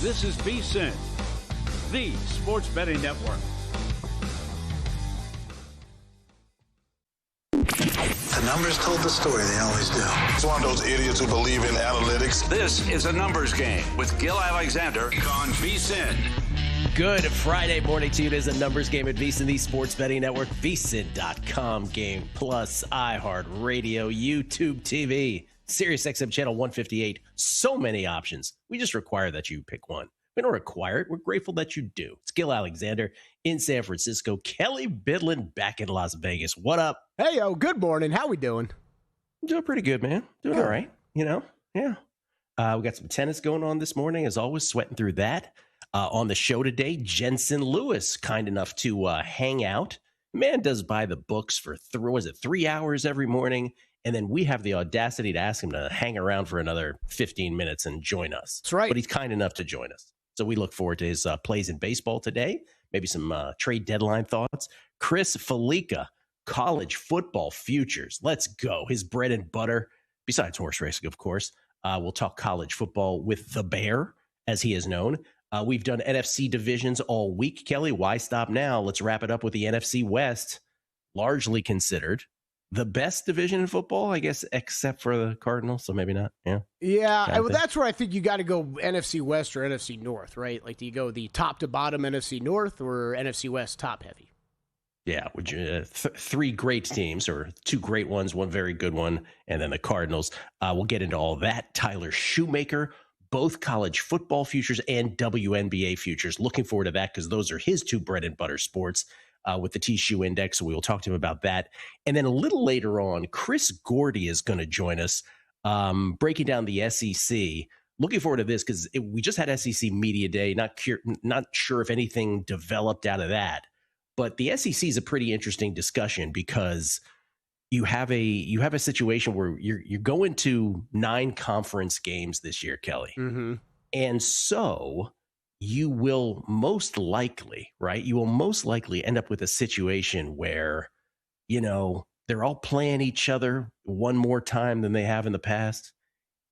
This is VSiN, the sports betting network. The numbers told the story, they always do. It's one of those idiots who believe in analytics. This is a numbers game with Gil Alexander on VSiN. Good Friday morning to you. It is a numbers game at VSiN, the sports betting network, VSiN.com, Game Plus, iHeartRadio, YouTube TV, SiriusXM channel 158. So many options. We just require that you pick one. We don't require it. We're grateful that you do. It's Gil Alexander in San Francisco. Kelly Bidlin back in Las Vegas. What up? Hey, yo, good morning. How we doing? I'm doing pretty good, man. Doing all right. You know, yeah. We got some tennis going on this morning, as always, sweating through that. On the show today, Jensen Lewis, kind enough to hang out. Man does buy the books for 3 hours every morning. And then we have the audacity to ask him to hang around for another 15 minutes and join us. That's right. But he's kind enough to join us. So we look forward to his plays in baseball today. Maybe some trade deadline thoughts. Chris Felica, college football futures. Let's go. His bread and butter, besides horse racing, of course. We'll talk college football with the Bear, as he is known. We've done NFC divisions all week, Kelly. Why stop now? Let's wrap it up with the NFC West, largely considered the best division in football, I guess, except for the Cardinals. So maybe not. Yeah. Well, that's where I think you got to go NFC West or NFC North, right? Like, do you go the top to bottom NFC North or NFC West top heavy? Yeah, would you, three great teams, or two great ones, one very good one, and then the Cardinals. We'll get into all that. Tyler Shoemaker, both college football futures and WNBA futures. Looking forward to that because those are his two bread and butter sports with the T-Shoe Index. So we will talk to him about that. And then a little later on, Chris Gordy is going to join us breaking down the SEC. Looking forward to this because we just had SEC Media Day. Not sure if anything developed out of that. But the SEC is a pretty interesting discussion because you have a situation where you're going to 9 conference games this year, Kelly. Mm-hmm. And so you will most likely, right? You will most likely end up with a situation where, you know, they're all playing each other one more time than they have in the past.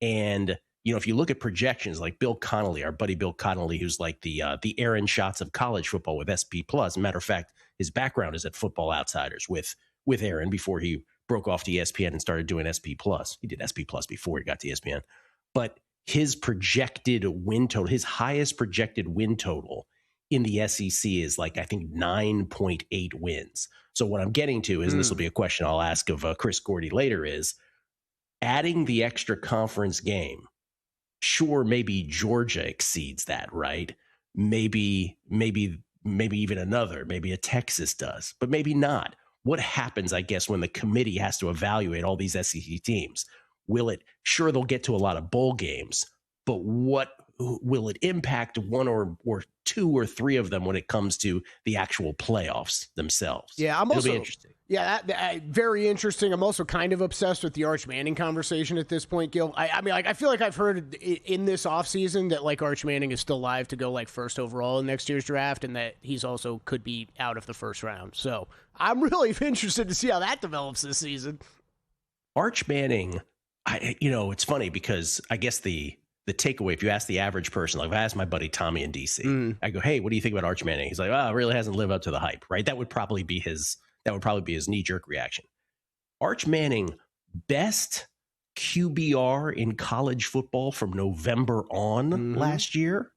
And, you know, if you look at projections like Bill Connolly, our buddy Bill Connolly, who's like the Aaron Schatz of college football with SP Plus. Matter of fact, his background is at Football Outsiders with Aaron before he broke off to ESPN and started doing SP Plus. He did SP Plus before he got to ESPN. But his projected win total, his highest projected win total in the SEC is like, I think, 9.8 wins. So what I'm getting to is, and this will be a question I'll ask of Chris Gordy later, is adding the extra conference game. Sure, maybe Georgia exceeds that, right? Maybe even another, maybe a Texas does, but maybe not. What happens, I guess, when the committee has to evaluate all these SEC teams? Sure, they'll get to a lot of bowl games, but what will it impact one or two or three of them when it comes to the actual playoffs themselves? Yeah, It'll be interesting. Yeah, very interesting. I'm also kind of obsessed with the Arch Manning conversation at this point, Gil. I mean, like, I feel like I've heard in this offseason that, like, Arch Manning is still live to go, like, first overall in next year's draft, and that he's also could be out of the first round. So I'm really interested to see how that develops this season. Arch Manning, it's funny because I guess the takeaway, if you ask the average person, like if I asked my buddy Tommy in DC, I go, hey, what do you think about Arch Manning? He's like, it really hasn't lived up to the hype, right? That would probably be his knee-jerk reaction. Arch Manning, best QBR in college football from November on last year,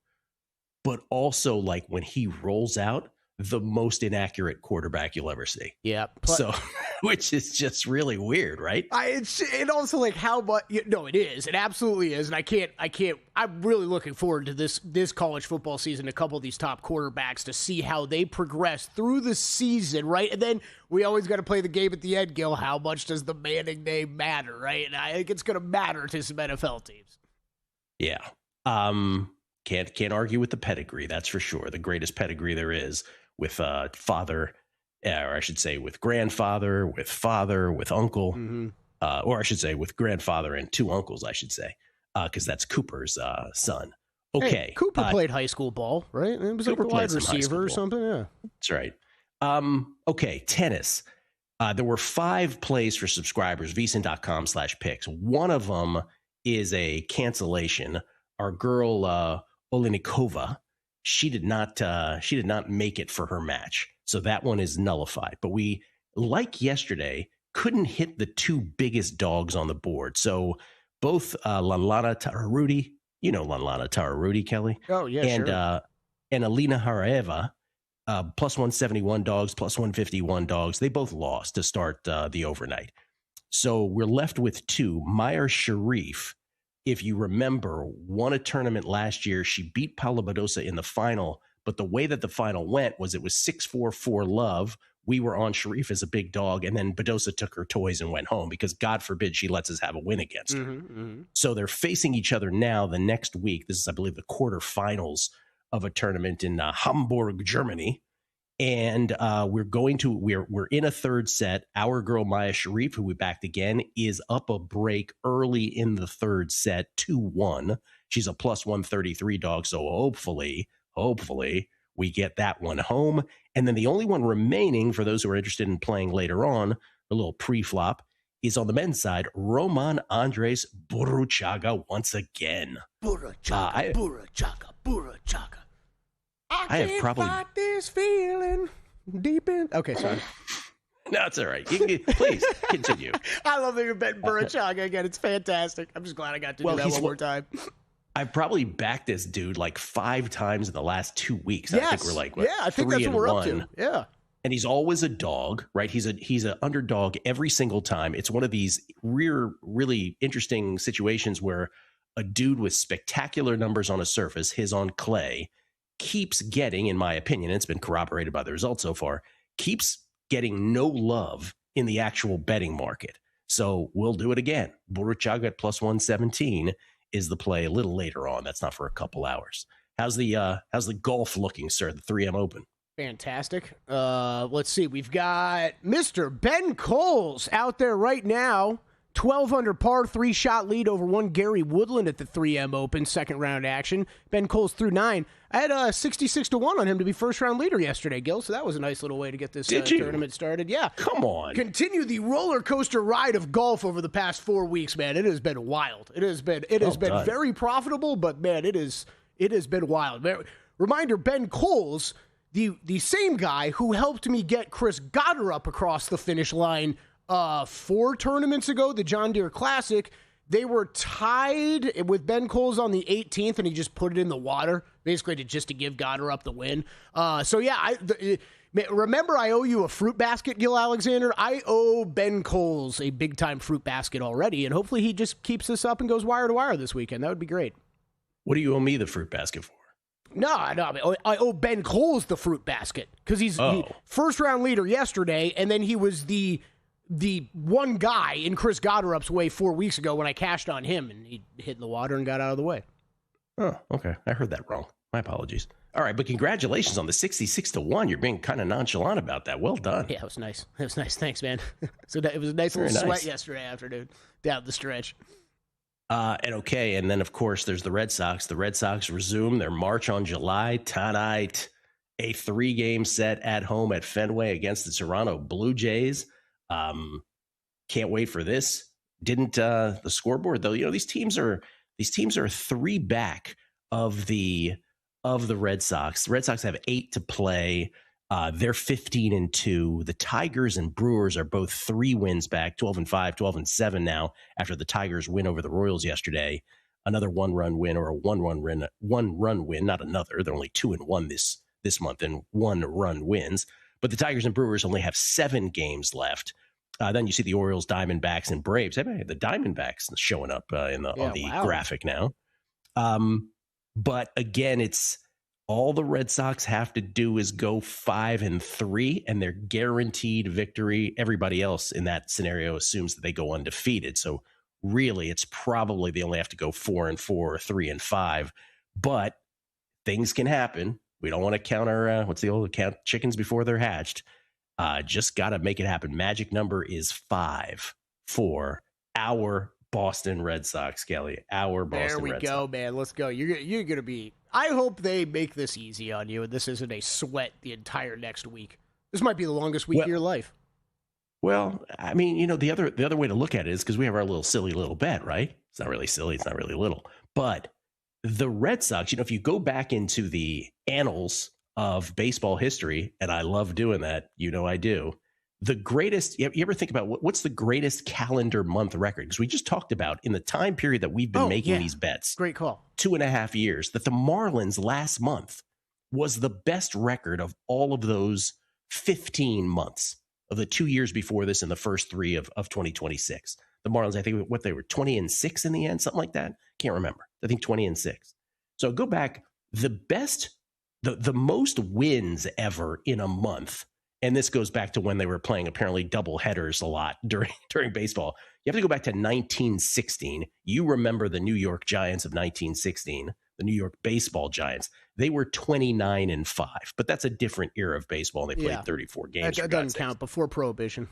but also, like, when he rolls out, the most inaccurate quarterback you'll ever see. Yeah. So, which is just really weird, right? It also, like, how much? No, it is. It absolutely is. And I can't. I'm really looking forward to this college football season. A couple of these top quarterbacks to see how they progress through the season, right? And then we always got to play the game at the end, Gil. How much does the Manning name matter, right? And I think it's going to matter to some NFL teams. Yeah. Can't argue with the pedigree. That's for sure. The greatest pedigree there is. With father, or I should say with grandfather, with father, with uncle, or I should say with grandfather and two uncles, I should say, because that's Cooper's son. Okay. Hey, Cooper played high school ball, right? It was Cooper like a wide receiver or something, yeah. That's right. Okay, tennis. There were 5 plays for subscribers, VSiN.com/picks. One of them is a cancellation. Our girl, Olenikova, she did not make it for her match. So that one is nullified. But we, like yesterday, couldn't hit the two biggest dogs on the board. So both Lanlana Tararudi, you know Lanlana Tararudi, Kelly. Oh, yeah, sure. And Alina Haraeva, plus 171 dogs, plus 151 dogs. They both lost to start the overnight. So we're left with two. Meyer Sharif, if you remember, won a tournament last year. She beat Paula Badosa in the final, but the way that the final went was it was 6-4 for love. We were on Sharif as a big dog, and then Badosa took her toys and went home because God forbid she lets us have a win against her. So they're facing each other now the next week. This is, I believe, the quarterfinals of a tournament in Hamburg, Germany. And we're in a third set. Our girl Maya Sharif, who we backed again, is up a break early in the third set, 2-1. She's a plus 133 dog, so hopefully we get that one home. And then the only one remaining, for those who are interested in playing later on, a little pre-flop, is on the men's side, Roman Andres Buruchaga once again. Buruchaga. I have probably got this feeling deep in. Okay, sorry. No, it's all right. Please continue. I love that you're betting Buruchaga again. It's fantastic. I'm just glad I got to do that one more time. I've probably backed this dude like 5 times in the last 2 weeks. Yes. I think we're like, I think that's what we're up to. Yeah. And he's always a dog, right? He's an underdog every single time. It's one of these really interesting situations where a dude with spectacular numbers on a surface, his on clay, keeps getting, in my opinion, it's been corroborated by the results so far, keeps getting no love in the actual betting market. So we'll do it again. Buruchaga at plus 117 is the play a little later on. That's not for a couple hours. How's the golf looking, sir? The 3M Open. Fantastic. Let's see. We've got Mr. Ben Coles out there right now. 12 under par, 3-shot lead over one Gary Woodland at the 3M Open, second round action. Ben Coles through 9. I had 66-1 on him to be first round leader yesterday, Gil, so that was a nice little way to get this tournament started. Yeah. Come on. Continue the roller coaster ride of golf over the past 4 weeks, man. It has been wild. It has been very profitable, but man, it has been wild. Reminder, Ben Coles, the same guy who helped me get Chris Goddard across the finish line 4 tournaments ago, the John Deere Classic. They were tied with Ben Coles on the 18th, and he just put it in the water, basically to give Goddard the win. Remember, I owe you a fruit basket, Gil Alexander. I owe Ben Coles a big-time fruit basket already, and hopefully he just keeps this up and goes wire to wire this weekend. That would be great. What do you owe me the fruit basket for? No, I owe Ben Coles the fruit basket because he's first-round leader yesterday, and then he was the one guy in Chris Goddard's way 4 weeks ago when I cashed on him, and he hit in the water and got out of the way. Oh, okay. I heard that wrong. My apologies. All right, but congratulations on the 66-1. You're being kind of nonchalant about that. Well done. Yeah, it was nice. It was nice. Thanks, man. So it was a nice little sweat yesterday afternoon down the stretch. And then, of course, there's the Red Sox. The Red Sox resume their march on July tonight. A 3-game set at home at Fenway against the Toronto Blue Jays. Can't wait for this. Didn't the scoreboard though? You know, these teams are 3 back of the Red Sox. The Red Sox have 8 to play. They're 15-2. The Tigers and Brewers are both 3 wins back, 12-5, 12-7 now after the Tigers win over the Royals yesterday. Another 1-run win or a 1-run win, not another. They're only 2-1 this month and 1-run wins. But the Tigers and Brewers only have 7 games left. Then you see the Orioles, Diamondbacks, and Braves. The Diamondbacks showing up on the graphic now. But again, it's all the Red Sox have to do is go 5-3, and they're guaranteed victory. Everybody else in that scenario assumes that they go undefeated. So really, it's probably they only have to go 4-4 or 3-5. But things can happen. We don't want to count our, count chickens before they're hatched. Just got to make it happen. Magic number is 5 for our Boston Red Sox, Kelly. Our Boston Red Sox. There we go, man. Let's go. You're going to be, I hope they make this easy on you and this isn't a sweat the entire next week. This might be the longest week of your life. Well, I mean, the other way to look at it is because we have our silly little bet, right? It's not really silly. It's not really little. But the Red Sox, if you go back into the annals of baseball history, and I love doing that, I do, the greatest, you ever think about what's the greatest calendar month record? Because we just talked about in the time period that we've been making these bets. Great call. 2.5 years, that the Marlins last month was the best record of all of those 15 months of the 2 years before this and the first 3 of 2026. The Marlins, I think they were 20-6 in the end, something like that. Can't remember. I think 20-6. So go back, the best, the most wins ever in a month. And this goes back to when they were playing apparently double headers a lot during baseball. You have to go back to 1916. You remember the New York Giants of 1916, the New York baseball Giants. They were 29-5, but that's a different era of baseball. And they played 34 games. That doesn't count before Prohibition.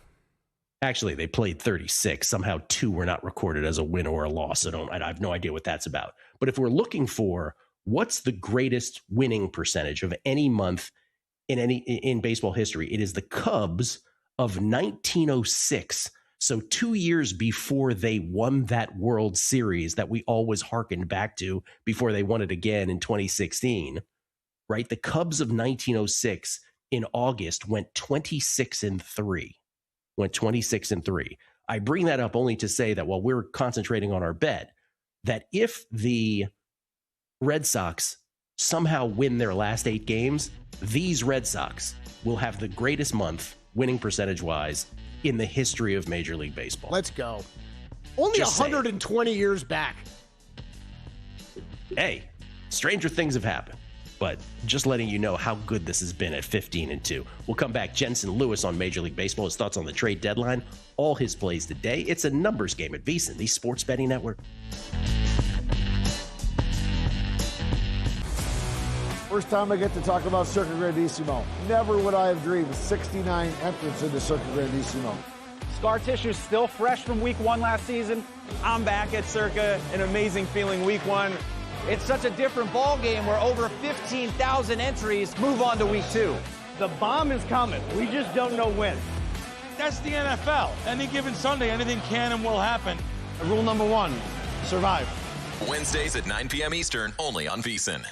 Actually, they played 36. Somehow 2 were not recorded as a win or a loss. I have no idea what that's about. But if we're looking for what's the greatest winning percentage of any month in baseball history, it is the Cubs of 1906. So 2 years before they won that World Series that we always hearkened back to before they won it again in 2016, right? The Cubs of 1906 in August went 26-3. Went 26-3. I bring that up only to say that while we're concentrating on our bet, that if the Red Sox somehow win their last 8 games, these Red Sox will have the greatest month winning percentage-wise in the history of Major League Baseball. Let's go. Only 120 years back. Hey, stranger things have happened. But just letting you know how good this has been at 15-2. We'll come back. Jensen Lewis on Major League Baseball, his thoughts on the trade deadline, all his plays today. It's a numbers game at VSiN, the Sports Betting Network. First time I get to talk about Circa Grandissimo. Never would I have dreamed of 69 entrants into Circa Grandissimo. Scar tissue still fresh from week 1 last season. I'm back at Circa, an amazing feeling week 1. It's such a different ball game where over 15,000 entries move on to week 2. The bomb is coming. We just don't know when. That's the NFL. Any given Sunday, anything can and will happen. Rule number 1, survive. Wednesdays at 9 p.m. Eastern, only on VSiN.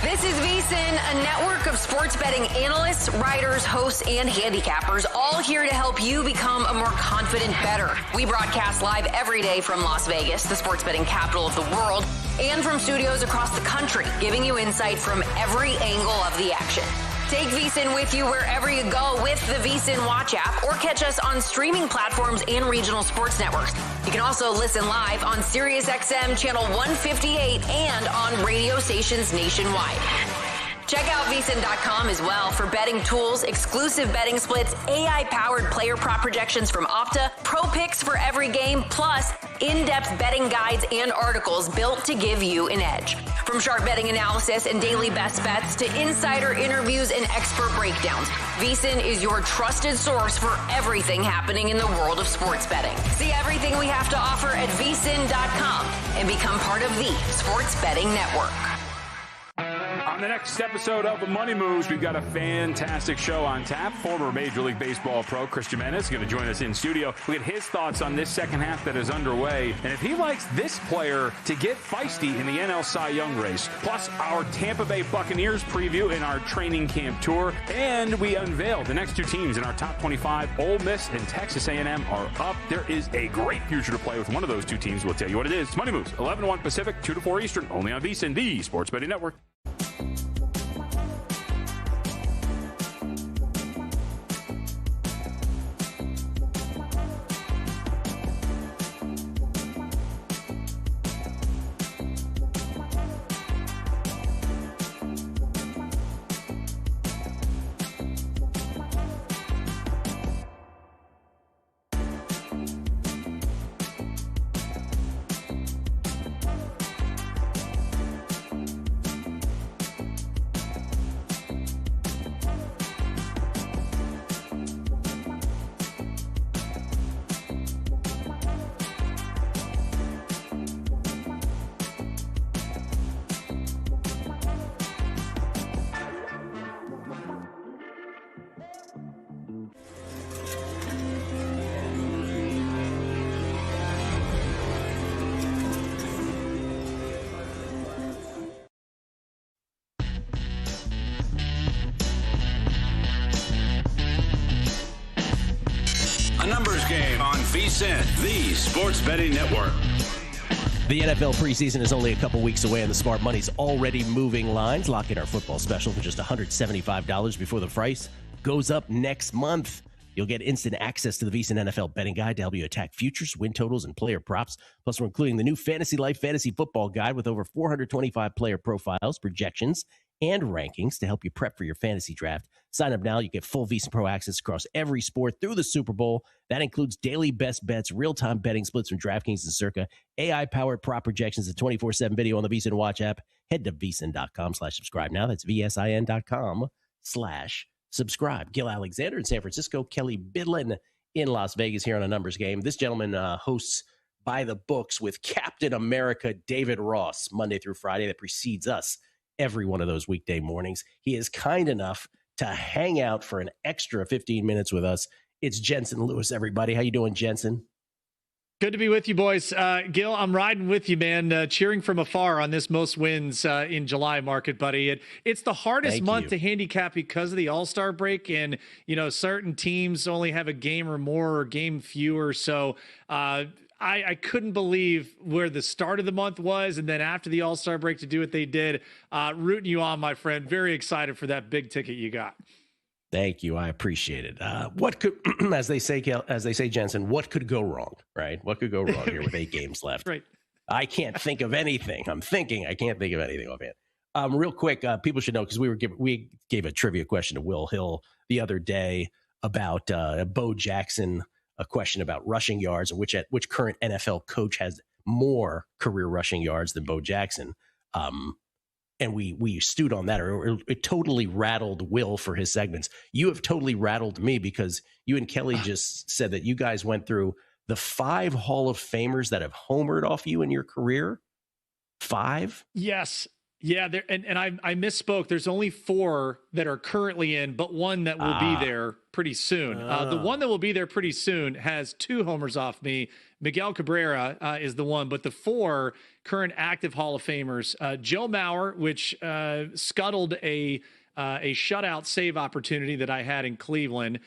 This is VSiN, a network of sports betting analysts, writers, hosts, and handicappers, all here to help you become a more confident bettor. We broadcast live every day from Las Vegas, the sports betting capital of the world, and from studios across the country, giving you insight from every angle of the action. Take VSiN with you wherever you go with the VSiN Watch app, or catch us on streaming platforms and regional sports networks. You can also listen live on SiriusXM Channel 158 and on radio stations nationwide. Check out VSiN.com as well for betting tools, exclusive betting splits, AI-powered player prop projections from Opta, pro picks for every game, plus in-depth betting guides and articles built to give you an edge. From sharp betting analysis and daily best bets to insider interviews and expert breakdowns, VSiN is your trusted source for everything happening in the world of sports betting. See everything we have to offer at VSiN.com and become part of the Sports Betting Network. On the next episode of Money Moves, we've got a fantastic show on tap. Former Major League Baseball pro Chris Jimenez is going to join us in studio. We get his thoughts on this second half that is underway, and if he likes this player to get feisty in the NL Cy Young race. Plus, our Tampa Bay Buccaneers preview in our training camp tour, and we unveil the next 2 teams in our top 25. Ole Miss and Texas A&M are up. There is a great future to play with one of those 2 teams. We'll tell you what it is. It's Money Moves, 11-1 Pacific, 2 to 4 Eastern, only on VSiN, the Sports Betting Network. A numbers game on VSiN, the sports betting network. The NFL preseason is only a couple weeks away, and the smart money's already moving lines. Lock in our football special for just $175 before the price goes up next month. You'll get instant access to the VSiN NFL betting guide to help you attack futures, win totals, and player props. Plus, we're including the new Fantasy Life Fantasy Football Guide with over 425 player profiles, projections, and rankings to help you prep for your fantasy draft. Sign up now. You get full VSiN Pro access across every sport through the Super Bowl. That includes daily best bets, real-time betting splits from DraftKings and Circa, AI-powered prop projections, and 24/7 video on the VSiN Watch app. Head to VSiN.com/subscribe now. That's VSIN.com/subscribe. Gil Alexander in San Francisco, Kelly Bidlin in Las Vegas here on A Numbers Game. This gentleman hosts By the Books with Captain America David Ross Monday through Friday that precedes us every one of those weekday mornings. He is kind enough to hang out for an extra 15 minutes with us. It's Jensen Lewis, everybody. How you doing, Jensen? Good to be with you, boys. Gil, I'm riding with you, man, cheering from afar on this most wins in July market, buddy. It's the hardest month to handicap because of the All-Star break, and, certain teams only have a game or more or game fewer, so I couldn't believe where the start of the month was, and then after the All-Star break to do what they did. Rooting you on, my friend. Very excited for that big ticket you got. Thank you. I appreciate it. What could, as they say, Jensen, what could go wrong, right? What could go wrong here with 8 games left? Right. I can't think of anything. I can't think of anything offhand. Real quick, people should know, because we gave a trivia question to Will Hill the other day about Bo Jackson, a question about rushing yards and which current NFL coach has more career rushing yards than Bo Jackson. And we stewed on that, or it totally rattled Will for his segments. You have totally rattled me, because you and Kelly just said that you guys went through the 5 Hall of Famers that have homered off you in your career. 5? Yes. Yeah, and I misspoke. There's only 4 that are currently in, but one that will be there pretty soon. The one that will be there pretty soon has 2 homers off me. Miguel Cabrera is the one, but the 4 current active Hall of Famers, Joe Mauer, which scuttled a shutout save opportunity that I had in Cleveland.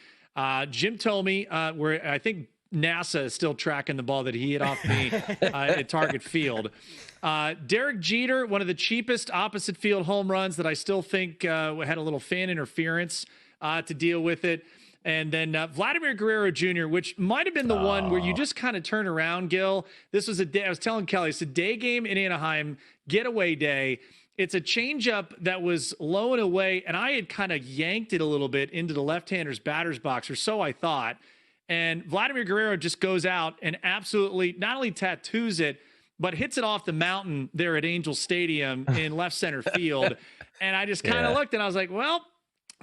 Jim Thome, where I think NASA is still tracking the ball that he hit off me at Target Field. Derek Jeter, one of the cheapest opposite field home runs that I still think had a little fan interference to deal with it. And then Vladimir Guerrero Jr., which might have been the one where you just kind of turn around, Gil. This was a day, I was telling Kelly, it's a day game in Anaheim, getaway day. It's a changeup that was low and away, and I had kind of yanked it a little bit into the left-hander's batter's box, or so I thought. And Vladimir Guerrero just goes out and absolutely not only tattoos it, but hits it off the mountain there at Angel Stadium in left center field. And I just kind of looked and I was like, well,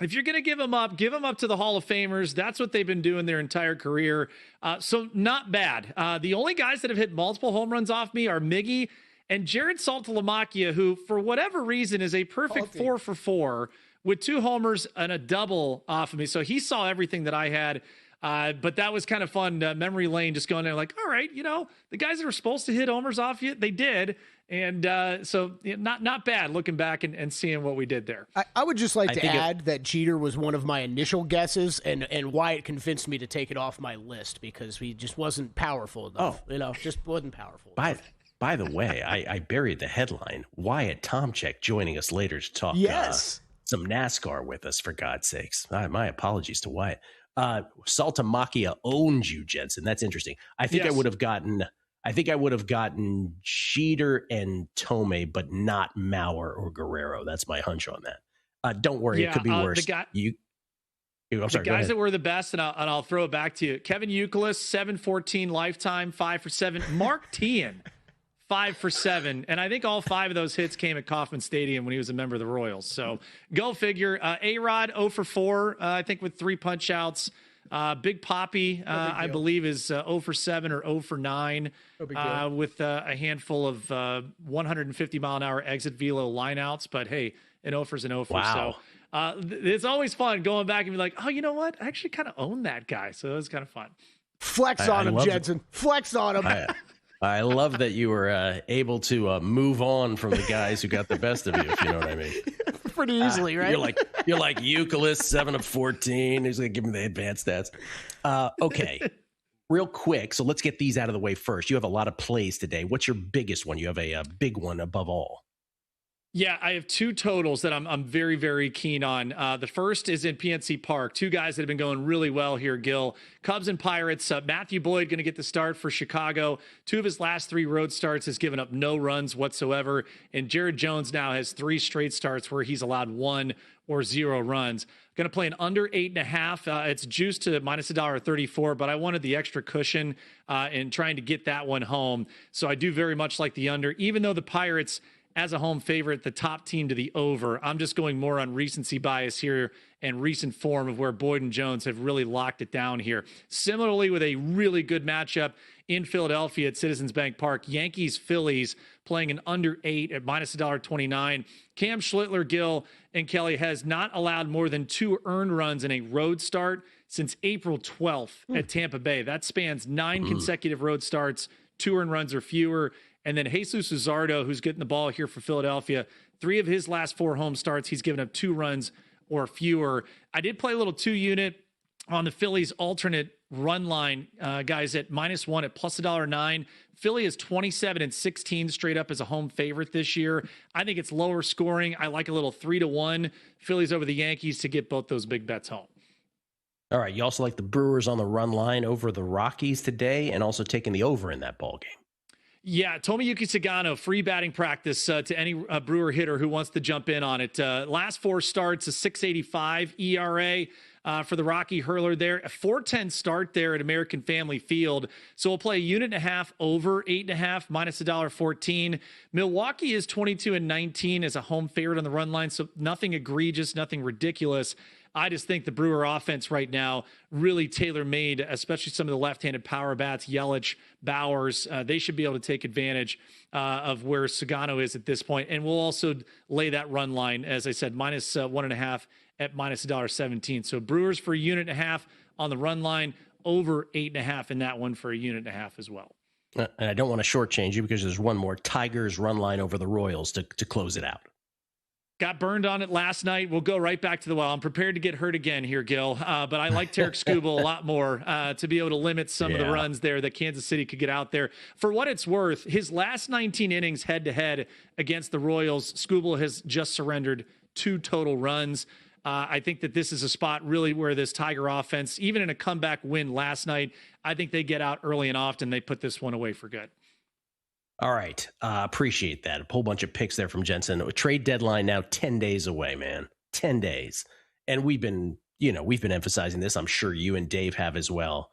if you're going to give them up to the Hall of Famers. That's what they've been doing their entire career. So not bad. The only guys that have hit multiple home runs off me are Miggy and Jared Saltalamacchia, who for whatever reason is a perfect 4 for 4 with 2 homers and a double off of me. So he saw everything that I had. But that was kind of fun. Memory lane, just going there like, all right, the guys that were supposed to hit homers off you, they did. And so not bad looking back and seeing what we did there. I would just like to add that Jeter was one of my initial guesses, and Wyatt convinced me to take it off my list because he just wasn't powerful enough. Just wasn't powerful enough. By the way, I buried the headline. Wyatt Tomczyk joining us later to talk some NASCAR with us, for God's sakes. My apologies to Wyatt. Saltalamacchia owned you, Jensen. That's interesting. I think I would have gotten Jeter and Thome, but not Mauer or Guerrero. That's my hunch on that. Don't worry, it could be worse. The guys that were the best, and I'll throw it back to you. Kevin Youkilis, 7-14 lifetime, 5 for 7. Mark Teahan, 5 for 7. And I think all 5 of those hits came at Kauffman Stadium when he was a member of the Royals. So go figure. A-Rod, 0 for 4, I think, with 3 punch outs. Big Papi, I believe, is 0 for 7 or 0 for 9 with a handful of 150-mile-an-hour exit velo lineouts. But, hey, an 0 for's an 0 for. Wow. So it's always fun going back and be like, oh, you know what? I actually kind of own that guy. So it was kind of fun. Flex on him, Jensen. Flex on him. I love that you were able to move on from the guys who got the best of you, if you know what I mean. Pretty easily, right? You're like Youkilis, 7 of 14. He's going to give me the advanced stats. Okay. real quick, so let's get these out of the way first. You have a lot of plays today. What's your biggest one? You have a big one above all. Yeah, I have two totals that I'm very, very keen on. The first is in PNC Park. Two guys that have been going really well here, Gil. Cubs and Pirates. Matthew Boyd going to get the start for Chicago. 2 of his last 3 road starts has given up no runs whatsoever. And Jared Jones now has 3 straight starts where he's allowed 1 or 0 runs. Going to play an under 8.5. It's juiced to minus $1.34, but I wanted the extra cushion in trying to get that one home. So I do very much like the under, even though the Pirates, as a home favorite, the top team to the over. I'm just going more on recency bias here and recent form of where Boyd and Jones have really locked it down here. Similarly, with a really good matchup in Philadelphia at Citizens Bank Park, Yankees-Phillies playing an under 8 at minus $1.29. Cam Schlittler, Gil, and Kelly has not allowed more than 2 earned runs in a road start since April 12th at Tampa Bay. That spans 9 consecutive road starts, 2 earned runs or fewer. And then Jesus Luzardo, who's getting the ball here for Philadelphia, 3 of his last 4 home starts, he's given up 2 runs or fewer. I did play a little 2-unit on the Phillies alternate run line, guys, at -1 at plus $1.09. Philly is 27-16 straight up as a home favorite this year. I think it's lower scoring. I like a little 3-1 Phillies over the Yankees to get both those big bets home. All right. You also like the Brewers on the run line over the Rockies today, and also taking the over in that ball game. Yeah, Tomoyuki Sagano, free batting practice to any Brewer hitter who wants to jump in on it. Last 4 starts, a 6.85 ERA for the Rocky hurler there. A 4.10 start there at American Family Field. So we'll play 1.5 over 8.5, minus $1.14. Milwaukee is 22-19 as a home favorite on the run line, so nothing egregious, nothing ridiculous. I just think the Brewer offense right now really tailor-made, especially some of the left-handed power bats, Yelich, Bowers. They should be able to take advantage of where Sagano is at this point. And we'll also lay that run line, as I said, minus 1.5 at minus $1.17. So Brewers for 1.5 on the run line, over 8.5 in that one for 1.5 as well. And I don't want to shortchange you because there's one more. Tigers run line over the Royals to close it out. Got burned on it last night. We'll go right back to the well. I'm prepared to get hurt again here, Gil. But I like Tarek Skubal a lot more to be able to limit some of the runs there that Kansas City could get out there. For what it's worth, his last 19 innings head-to-head against the Royals, Skubal has just surrendered 2 total runs. I think that this is a spot really where this Tiger offense, even in a comeback win last night, I think they get out early and often. They put this one away for good. All right. Appreciate that. A whole bunch of picks there from Jensen. A trade deadline now 10 days away, man. 10 days. And we've been emphasizing this. I'm sure you and Dave have as well.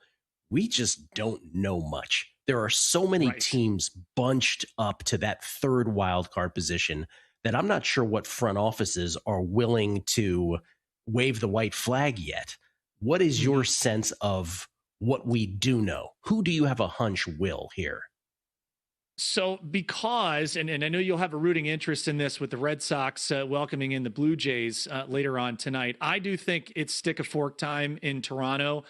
We just don't know much. There are so many teams bunched up to that 3rd wild card position that I'm not sure what front offices are willing to wave the white flag yet. What is your sense of what we do know? Who do you have a hunch will here? So because, and I know you'll have a rooting interest in this with the Red Sox welcoming in the Blue Jays later on tonight, I do think it's stick a fork time in Toronto.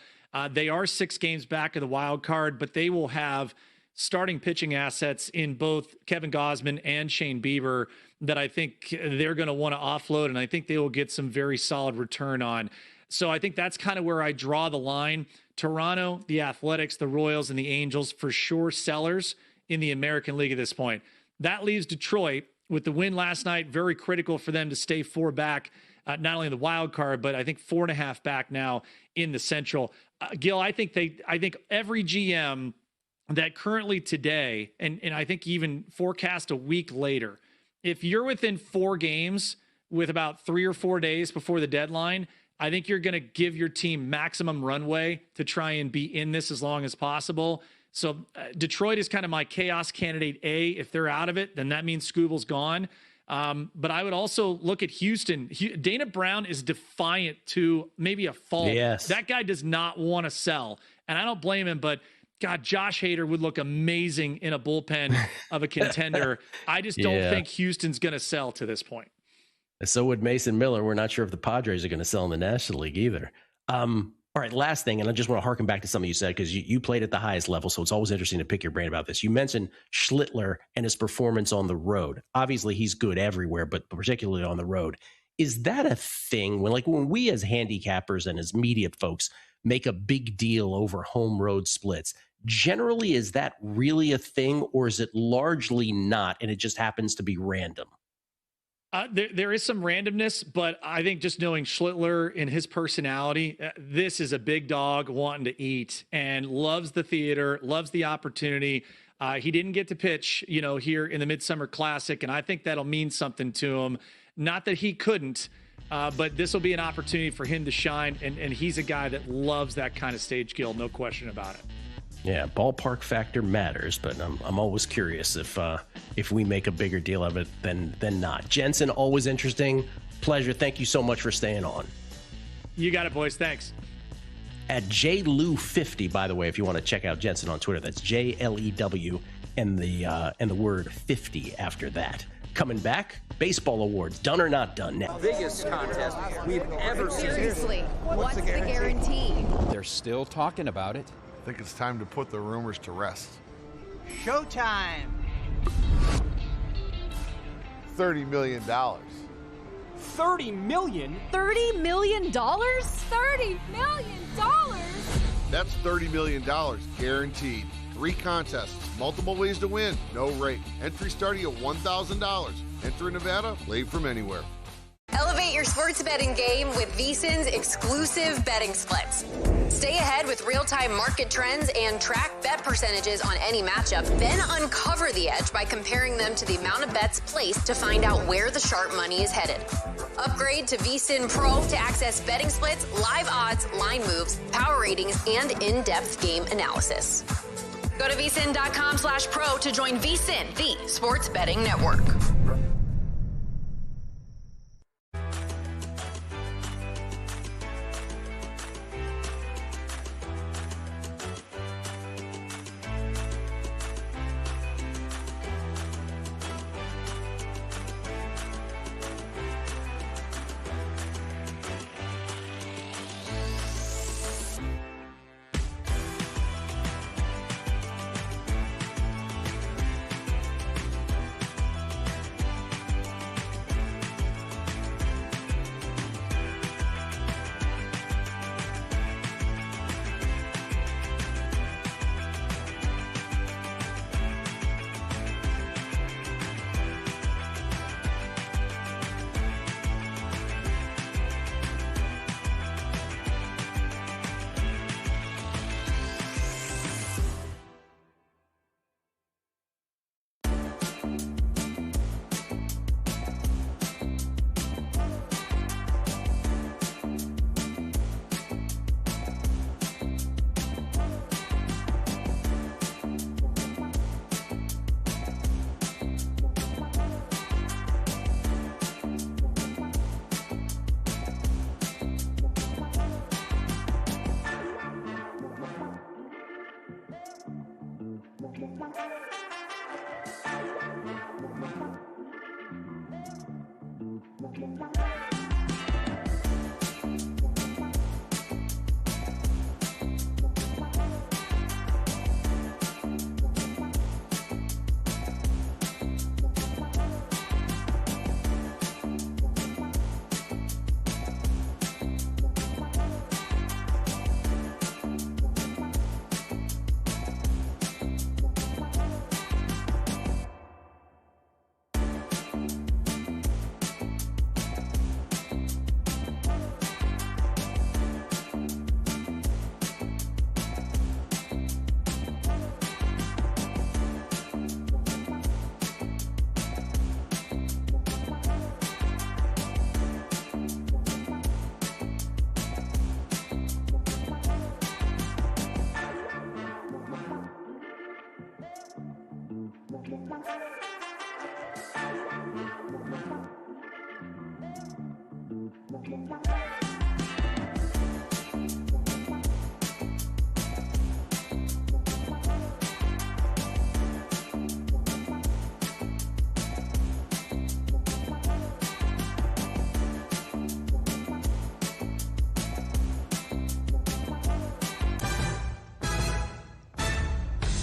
They are 6 games back of the wild card, but they will have starting pitching assets in both Kevin Gausman and Shane Bieber that I think they're going to want to offload, and I think they will get some very solid return on. So I think that's kind of where I draw the line. Toronto, the Athletics, the Royals, and the Angels for sure sellers in the American League at this point. That leaves Detroit with the win last night, very critical for them to stay 4 back, not only in the wild card, but I think 4.5 back now in the Central. Gil, I think every GM that currently today, and I think even forecast a week later, if you're within 4 games with about 3 or 4 days before the deadline, I think you're going to give your team maximum runway to try and be in this as long as possible. So Detroit is kind of my chaos candidate A. If they're out of it, then that means Skubal's gone. But I would also look at Houston. Dana Brown is defiant to maybe a fault. Yes. That guy does not want to sell. And I don't blame him, but God, Josh Hader would look amazing in a bullpen of a contender. I just don't think Houston's going to sell to this point. So would Mason Miller. We're not sure if the Padres are going to sell in the National League either. All right, last thing, and I just want to harken back to something you said because you played at the highest level, so it's always interesting to pick your brain about this. You mentioned Schlittler and his performance on the road. Obviously, he's good everywhere, but particularly on the road. Is that a thing when we as handicappers and as media folks make a big deal over home road splits? Generally, is that really a thing, or is it largely not, and it just happens to be random? There is some randomness, but I think just knowing Schlittler and his personality, this is a big dog wanting to eat and loves the theater, loves the opportunity. He didn't get to pitch, here in the Midsummer Classic, and I think that'll mean something to him. Not that he couldn't, but this will be an opportunity for him to shine, and he's a guy that loves that kind of stage skill, no question about it. Yeah, ballpark factor matters, but I'm always curious if we make a bigger deal of it than not. Jensen, always interesting. Pleasure. Thank you so much for staying on. You got it, boys. Thanks. At JLew50, by the way, if you want to check out Jensen on Twitter, that's JLEW and the word 50 after that. Coming back, baseball awards, done or not done now. Biggest contest we've ever seen. Seriously, what's the guarantee? They're still talking about it. I think it's time to put the rumors to rest. Showtime. $30 million. $30 million? $30 million? $30 million? That's $30 million guaranteed. 3 contests, multiple ways to win, no rate. Entry starting at $1,000. Enter in Nevada, play from anywhere. Elevate your sports betting game with VSiN's exclusive betting splits. Stay ahead with real-time market trends and track bet percentages on any matchup, then uncover the edge by comparing them to the amount of bets placed to find out where the sharp money is headed. Upgrade to VSiN Pro to access betting splits, live odds, line moves, power ratings, and in-depth game analysis. Go to vsin.com/pro to join VSiN, the sports betting network.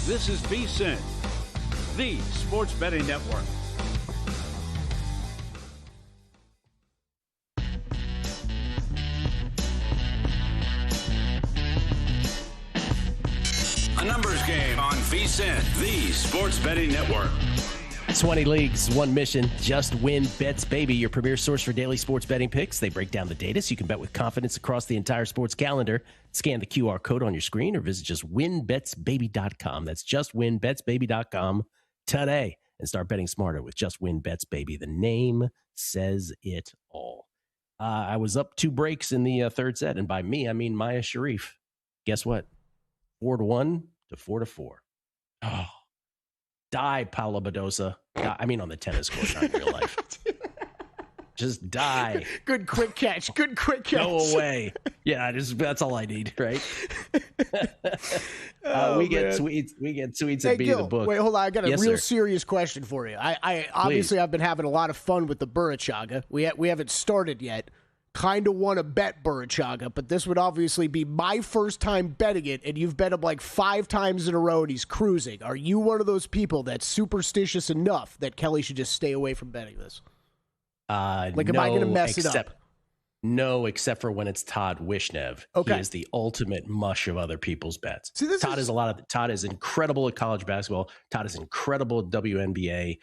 This is VSiN, the sports betting network. A numbers game on VSiN, the sports betting network. 20 leagues, one mission, just win bets, baby. Your premier source for daily sports betting picks. They break down the data so you can bet with confidence across the entire sports calendar. Scan the QR code on your screen or visit justwinbetsbaby.com. That's justwinbetsbaby.com today and start betting smarter with Just Win Bets, baby. The name says it all. I was up 2 breaks in the third set, and by me, I mean Maya Sharif. Guess what? 4-1 to 4-4. Oh. Die, Paula Badosa. I mean on the tennis court, not in real life. Just die. Good quick catch. Good quick catch. Go away. Yeah, that's all I need, right? We get tweets hey, at Gil, the book. Wait, hold on. I got a yes, real sir. serious question for you. I obviously I've been having a lot of fun with the Burachaga. We haven't started yet. Kind of want to bet Burachaga, but this would obviously be my first time betting it, and you've bet him like 5 times in a row, and he's cruising. Are you one of those people that's superstitious enough that Kelly should just stay away from betting this? Am I going to mess it up? No, except for when it's Todd Wishnev. Okay. He is the ultimate mush of other people's bets. See, Todd is incredible at college basketball. Todd is incredible at WNBA.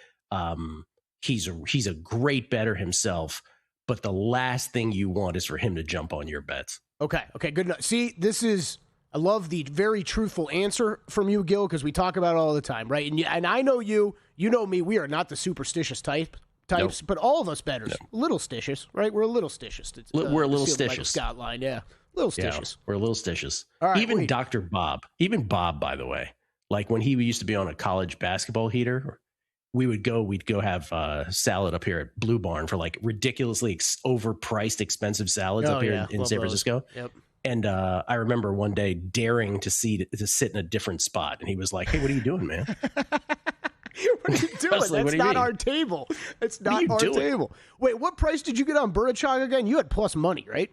He's a great bettor himself. But the last thing you want is for him to jump on your bets. Okay, good enough. See, I love the very truthful answer from you, Gil, because we talk about it all the time, right? And I know you know me, we are not the superstitious types, Nope. but all of us bettors, little stitious, right? We're a little stitious. We're a little Like stitious. Scott line, yeah. Little stitious. Yeah, we're a little stitious. All right, even Dr. Bob, by the way, like when he used to be on a college basketball heater, we'd go have salad up here at Blue Barn for like ridiculously overpriced, expensive salads up here in San Francisco. Yep. And I remember one day daring to sit in a different spot, and he was like, "Hey, what are you doing, man? What are you doing? Like, That's not our table. It's not our table." Wait, what price did you get on Burachaga again? You had plus money, right?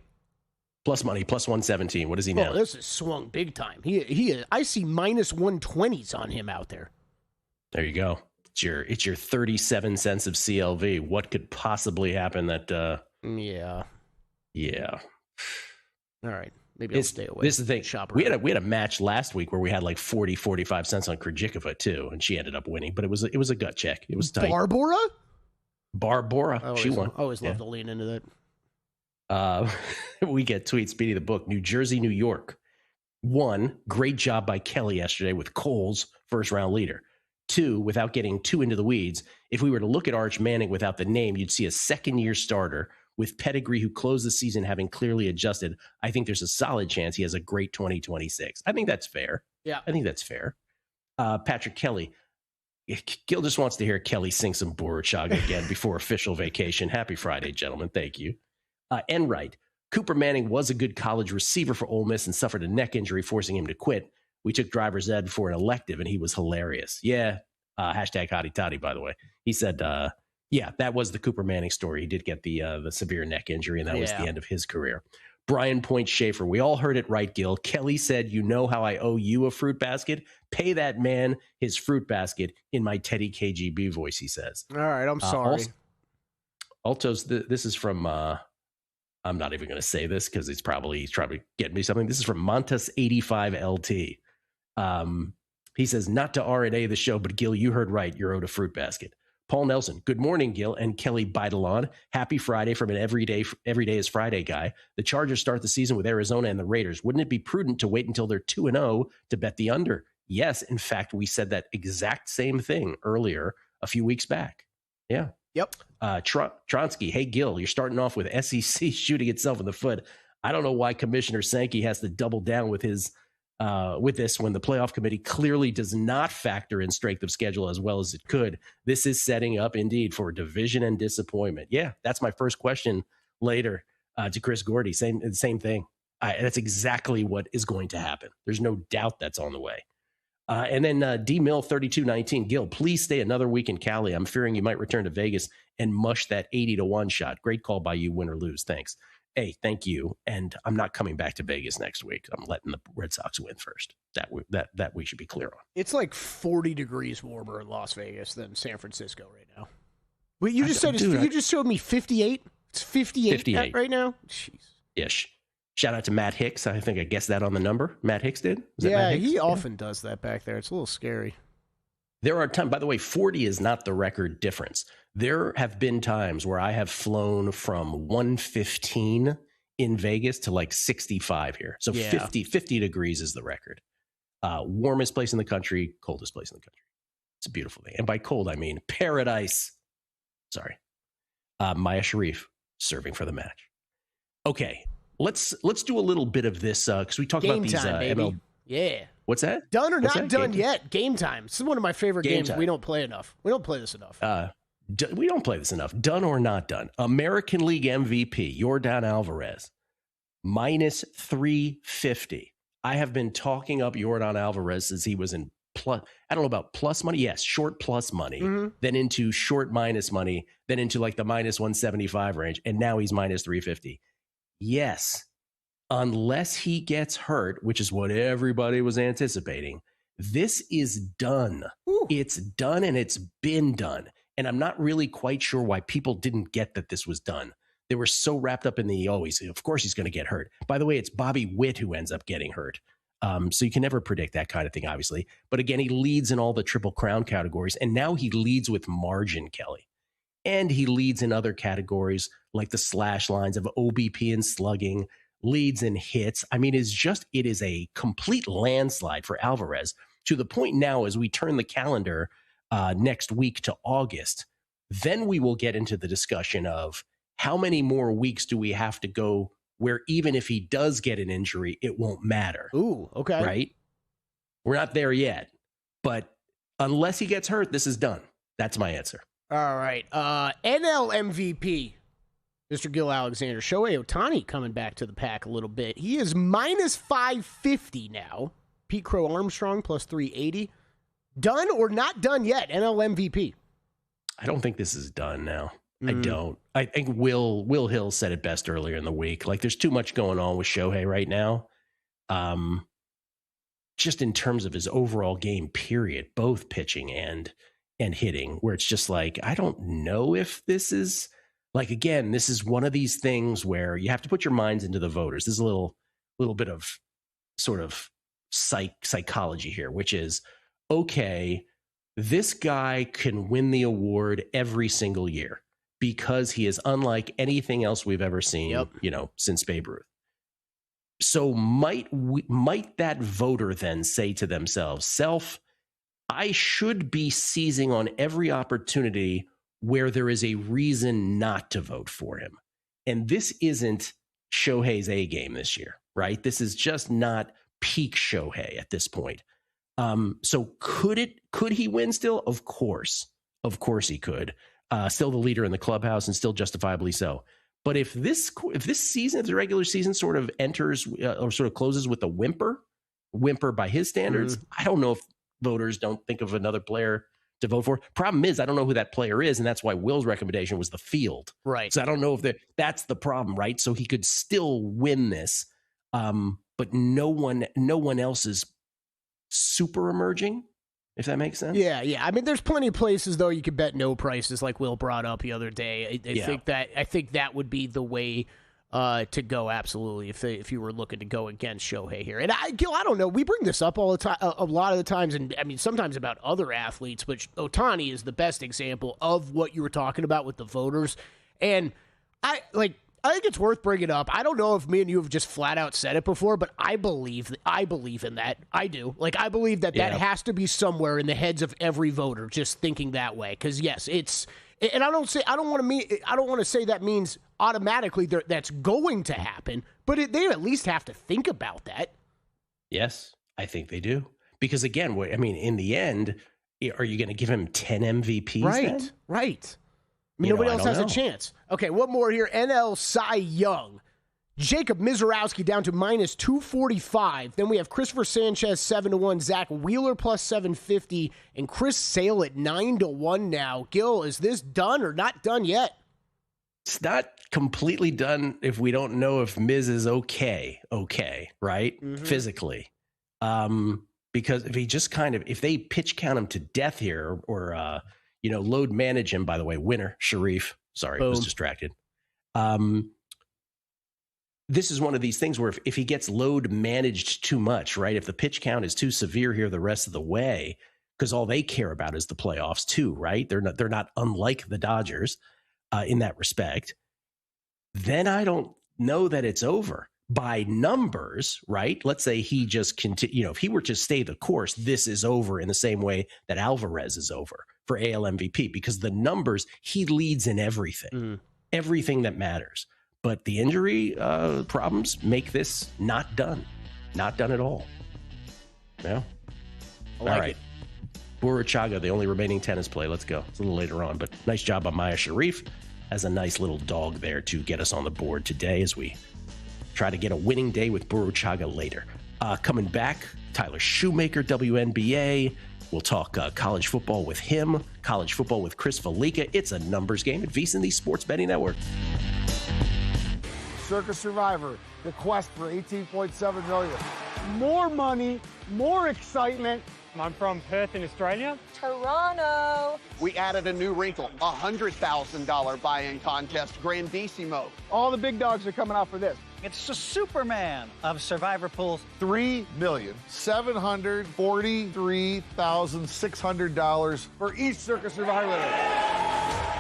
Plus money, plus 117. What is he now? Oh, this is swung big time. He is. I see minus 120s on him out there. There you go. It's your 37 cents of CLV. What could possibly happen that Yeah. All right. Maybe I'll stay away. This is the thing. Shop we had a match last week where we had like 45 cents on Krejcikova too, and she ended up winning, but it was a gut check. It was tight. Barbora. She won. I always love to lean into that. We get tweets, Speedy the Book, New Jersey, New York. 1, great job by Kelly yesterday with Cole's first round leader. 2, without getting too into the weeds, if we were to look at Arch Manning without the name, you'd see a second-year starter with pedigree who closed the season having clearly adjusted. I think there's a solid chance he has a great 2026. I think that's fair. Yeah. I think that's fair. Patrick Kelly. Gil just wants to hear Kelly sing some Burachaga again before official vacation. Happy Friday, gentlemen. Thank you. Enright. Cooper Manning was a good college receiver for Ole Miss and suffered a neck injury, forcing him to quit. We took driver's ed for an elective, and he was hilarious. Yeah. Hashtag hottie toddy, by the way. He said, yeah, that was the Cooper Manning story. He did get the severe neck injury, and that was the end of his career. Brian Point Schaefer. We all heard it right, Gil. Kelly said, "You know how I owe you a fruit basket? Pay that man his fruit basket," in my Teddy KGB voice, he says. All right, I'm sorry. This is from... I'm not even going to say this because he's probably getting me something. This is from Montas85LT. He says, not to R&A the show, but Gil, you heard right. You're owed a fruit basket. Paul Nelson. Good morning, Gil and Kelly Bidalon. Happy Friday from an every day is Friday guy. The Chargers start the season with Arizona and the Raiders. Wouldn't it be prudent to wait until they're 2-0 to bet the under? Yes. In fact, we said that exact same thing earlier a few weeks back. Yeah. Yep. Tronsky, hey, Gil, you're starting off with SEC shooting itself in the foot. I don't know why Commissioner Sankey has to double down with his with this when the playoff committee clearly does not factor in strength of schedule as well as it could. This is setting up indeed for division and disappointment. Yeah, that's my first question later to Chris Gordy. Same thing. That's exactly what is going to happen. There's no doubt that's on the way. And then D-Mill 3219, Gil, please stay another week in Cali. I'm fearing you might return to Vegas and mush that 80-1 shot. Great call by you, win or lose. Thanks. Hey, thank you. And I'm not coming back to Vegas next week. I'm letting the Red Sox win first. That we should be clear on. It's like 40 degrees warmer in Las Vegas than San Francisco right now. Well, you just showed me 58. It's 58 right now. Jeez. Ish. Shout out to Matt Hicks. I think I guessed that on the number. Matt Hicks did? Yeah, he often does that back there. It's a little scary. There are times, by the way, 40 is not the record difference. There have been times where I have flown from 115 in Vegas to like 65 here. So 50 degrees is the record. Warmest place in the country, coldest place in the country. It's a beautiful thing. And by cold, I mean paradise. Sorry. Maya Sharif serving for the match. Okay, let's do a little bit of this because we talked about these baby. Yeah. What's that? Done or not done yet? Game time. This is one of my favorite games. We don't play enough. We don't play this enough. We don't play this enough. Done or not done? American League MVP, Yordan Alvarez, minus 350. I have been talking up Yordan Alvarez since he was in plus. I don't know about plus money. Yes, short plus money, then into short minus money, then into like the minus 175 range, and now he's minus 350. Yes, unless he gets hurt, which is what everybody was anticipating, this is done. Ooh. It's done, and it's been done. And I'm not really quite sure why people didn't get that this was done. They were so wrapped up in of course he's going to get hurt. By the way, it's Bobby Witt who ends up getting hurt. So you can never predict that kind of thing, obviously. But again, he leads in all the Triple Crown categories, and now he leads with margin, Kelly. And he leads in other categories like the slash lines of OBP and slugging, leads in hits. I mean, it is a complete landslide for Alvarez to the point now as we turn the calendar next week to August, then we will get into the discussion of how many more weeks do we have to go where even if he does get an injury, it won't matter. Ooh, okay. Right? We're not there yet. But unless he gets hurt, this is done. That's my answer. All right. NL MVP, Mr. Gil Alexander. Shohei Ohtani coming back to the pack a little bit. He is minus 550 now. Pete Crow Armstrong plus 380. Done or not done yet? NL MVP. I don't think this is done now. I don't. I think Will Hill said it best earlier in the week. Like, there's too much going on with Shohei right now. Just in terms of his overall game, period, both pitching and hitting, where it's just like, I don't know if this is like, again, this is one of these things where you have to put your minds into the voters. There's a little bit of sort of psychology here, which is, okay, this guy can win the award every single year because he is unlike anything else we've ever seen, since Babe Ruth. So might that voter then say to themselves, I should be seizing on every opportunity where there is a reason not to vote for him. And this isn't Shohei's A game this year, right? This is just not peak Shohei at this point. So could he win still? Of course he could. Still the leader in the clubhouse and still justifiably so. But if this season, if the regular season sort of enters or sort of closes with a whimper by his standards, I don't know if voters don't think of another player to vote for. Problem is, I don't know who that player is, and that's why Will's recommendation was the field. Right. So I don't know if that's the problem, right? So he could still win this, but no one else is super emerging, if that makes sense. Yeah. I mean, there's plenty of places though you could bet no prices, like Will brought up the other day. I think that would be the way to go. Absolutely, if you were looking to go against Shohei here. And Gil, I don't know. We bring this up all the time, a lot of the times, and I mean sometimes about other athletes, but Ohtani is the best example of what you were talking about with the voters. And I think it's worth bringing up. I don't know if me and you have just flat out said it before, but I believe in that. I do. Like, I believe that has to be somewhere in the heads of every voter, just thinking that way. Because yes, it's, and I don't want to say that means automatically that's going to happen, but they at least have to think about that. Yes, I think they do. Because again, I mean, in the end, are you going to give him 10 MVPs? Right. I mean, nobody else has a chance. Okay, one more here. NL Cy Young. Jacob Mizorowski down to minus 245. Then we have Christopher Sanchez 7-1, Zach Wheeler plus 750, and Chris Sale at 9-1 now. Gil, is this done or not done yet? It's not completely done if we don't know if Miz is okay, right? Physically. Because if he just if they pitch count him to death here or load manage him, by the way, winner, Sharif. Sorry, I was distracted. this is one of these things where if he gets load managed too much, right? If the pitch count is too severe here the rest of the way, because all they care about is the playoffs too, right? They're not unlike the Dodgers in that respect. Then I don't know that it's over by numbers, right? Let's say he just continue, if he were to stay the course, this is over in the same way that Alvarez is over for AL MVP, because the numbers, he leads in everything, everything that matters. But the injury problems make this not done at all. Yeah. All right. Burruchaga, the only remaining tennis play. Let's go. It's a little later on, but nice job on Maya Sharif. Has a nice little dog there to get us on the board today as we try to get a winning day with Burruchaga later. Coming back, Tyler Shoemaker, WNBA. We'll talk college football with him, college football with Chris Felica. It's a numbers game at VSiN, the Sports Betting Network. Circus Survivor, the quest for $18.7 million. More money, more excitement. I'm from Perth in Australia. Toronto. We added a new wrinkle, a $100,000 buy-in contest, Grandissimo. All the big dogs are coming out for this. It's the Superman of Survivor pools. $3,743,600 for each Circus Survivor.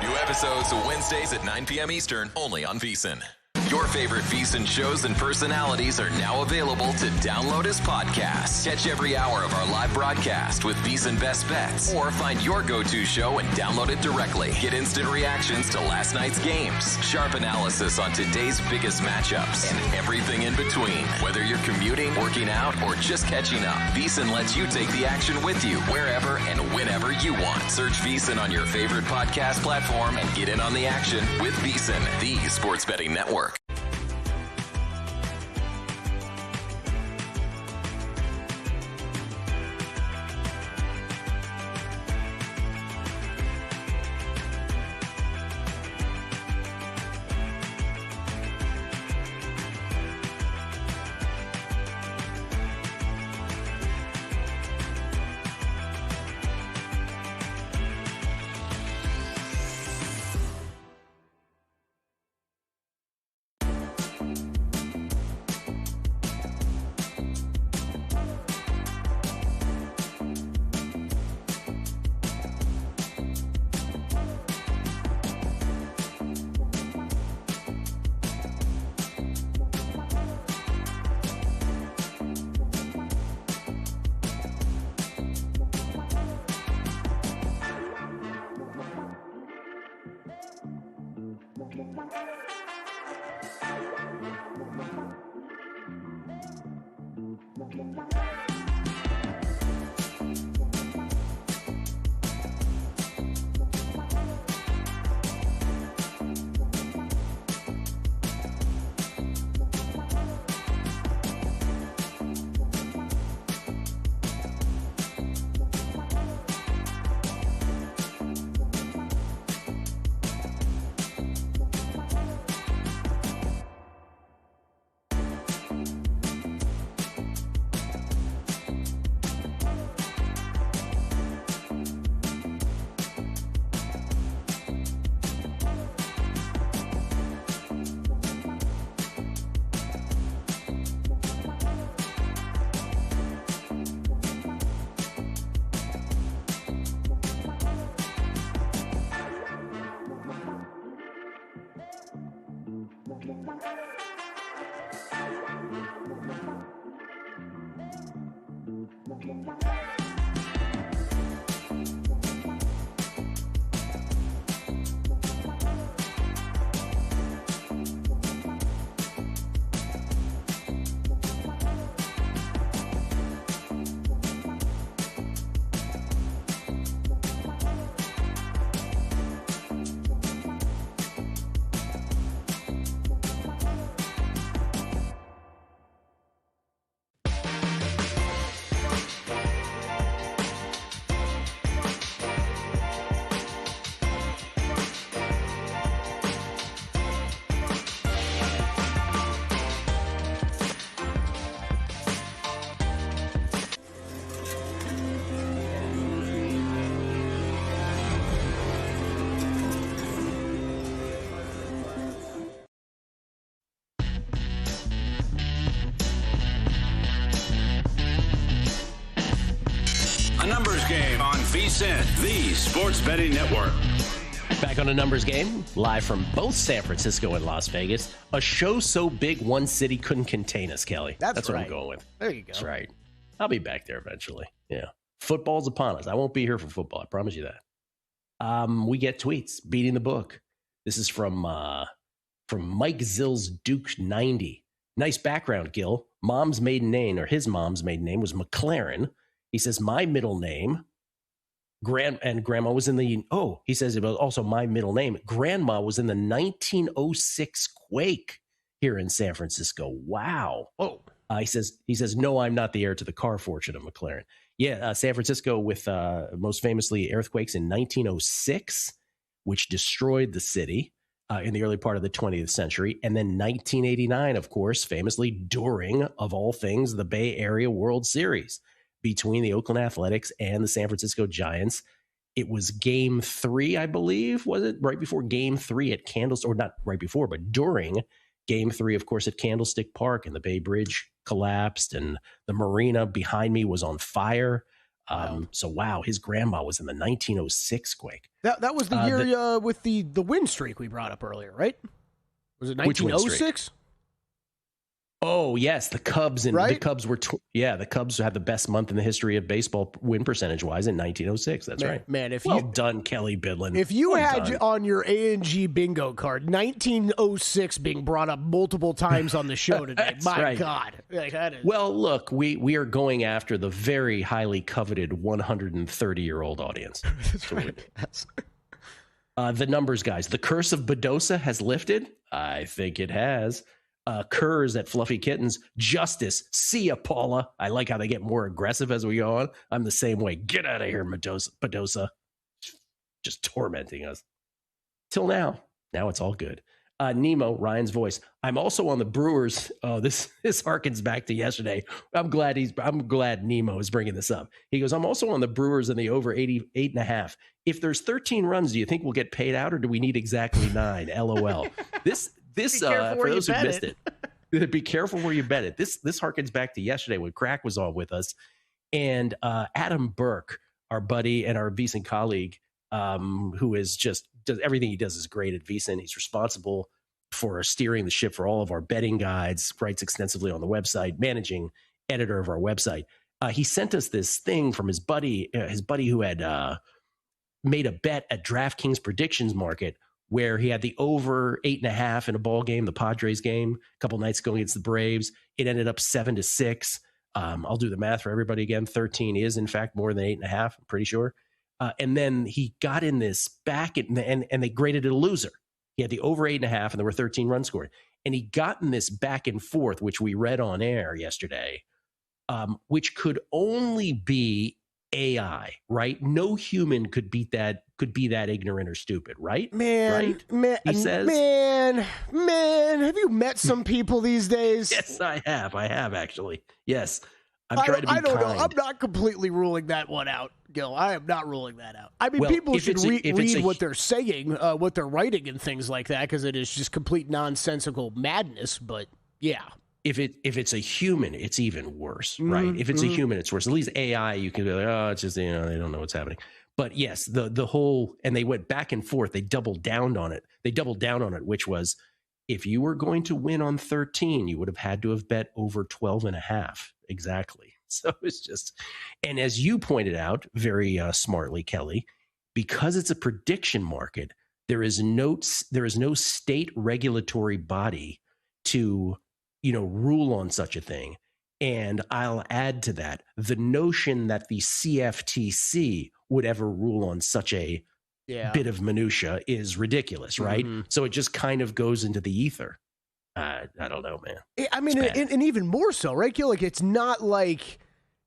New episodes Wednesdays at 9 p.m. Eastern, only on VSiN. Your favorite VSiN shows and personalities are now available to download as podcasts. Catch every hour of our live broadcast with VSiN Best Bets, or find your go-to show and download it directly. Get instant reactions to last night's games, sharp analysis on today's biggest matchups, and everything in between. Whether you're commuting, working out, or just catching up, VSiN lets you take the action with you wherever and whenever you want. Search VSiN on your favorite podcast platform and get in on the action with VSiN, the Sports Betting Network. Game on VSiN, the sports betting network. Back on a numbers game, live from both San Francisco and Las Vegas. A show so big one city couldn't contain us, Kelly. That's what right. I'm going with. There you go. That's right. I'll be back there eventually. Yeah. Football's upon us. I won't be here for football. I promise you that. We get tweets beating the book. This is from Mike Zill's Duke 90. Nice background, Gil. Mom's maiden name, or his mom's maiden name, was McLaren. He says, my middle name, grandma was in the, he says it was also my middle name. Grandma was in the 1906 quake here in San Francisco. Wow. Oh. He says, no, I'm not the heir to the car fortune of McLaren. Yeah, San Francisco with most famously earthquakes in 1906, which destroyed the city in the early part of the 20th century. And then 1989, of course, famously during, of all things, the Bay Area World Series between the Oakland Athletics and the San Francisco Giants. It was game 3, I believe, was it? Right before game 3 at Candlestick, or not right before, but during game 3, of course, at Candlestick Park, and the Bay Bridge collapsed and the marina behind me was on fire. So, wow, his grandma was in the 1906 quake. That was the year with the win streak we brought up earlier, right? Was it 1906? Oh, yes, the Cubs. Right? The Cubs were, the Cubs had the best month in the history of baseball win percentage-wise in 1906. That's right. Man, well done, Kelly Bidlin. If you had on your A&G bingo card 1906 being brought up multiple times on the show today, my right. God. Like, that is... Well, look, we are going after the very highly coveted 130-year-old audience. That's right. Yes. The numbers, guys. The curse of Bedosa has lifted. I think it has. Kurz at Fluffy Kittens. Justice. See ya, Paula. I like how they get more aggressive as we go on. I'm the same way. Get out of here, Bedosa. Just tormenting us. Till now. Now it's all good. Nemo, Ryan's voice. I'm also on the Brewers. Oh, this harkens back to yesterday. I'm glad Nemo is bringing this up. He goes, I'm also on the Brewers in the over 88.5. If there's 13 runs, do you think we'll get paid out, or do we need exactly 9? LOL. This for those who missed it, be careful where you bet it. This harkens back to yesterday when Crack was on with us, and Adam Burke, our buddy and our VSiN colleague, who is just does everything he does is great at VSiN. He's responsible for steering the ship for all of our betting guides, writes extensively on the website, managing editor of our website. He sent us this thing from his buddy who had made a bet at DraftKings predictions market, where he had the over 8.5 in a ball game, the Padres game, a couple nights ago against the Braves. It ended up 7-6. I'll do the math for everybody again. 13 is, in fact, more than 8.5, I'm pretty sure. And then he got in this back, and they graded it a loser. He had the over 8.5, and there were 13 runs scored. And he got in this back and forth, which we read on air yesterday, which could only be AI, right? No human could be that ignorant or stupid, right? Man, he says, man, have you met some people these days? Yes, I have actually. Yes. I'm trying to be kind. Know. I'm not completely ruling that one out, Gil. I am not ruling that out. I mean, people should read what they're saying, what they're writing and things like that, because it is just complete nonsensical madness. But yeah. If it's a human, it's even worse, right? If it's a human, it's worse. At least AI, you can be like, oh, it's just, they don't know what's happening. But yes, the whole, and they went back and forth. They doubled down on it. Which was, if you were going to win on 13, you would have had to have bet over 12.5. Exactly. So it's just, and as you pointed out very smartly, Kelly, because it's a prediction market, there is no state regulatory body to rule on such a thing. And I'll add to that, the notion that the CFTC would ever rule on such a bit of minutia is ridiculous, right? Mm-hmm. So it just kind of goes into the ether. I don't know, man. I mean, and even more so, right, Gil? Like, it's not like,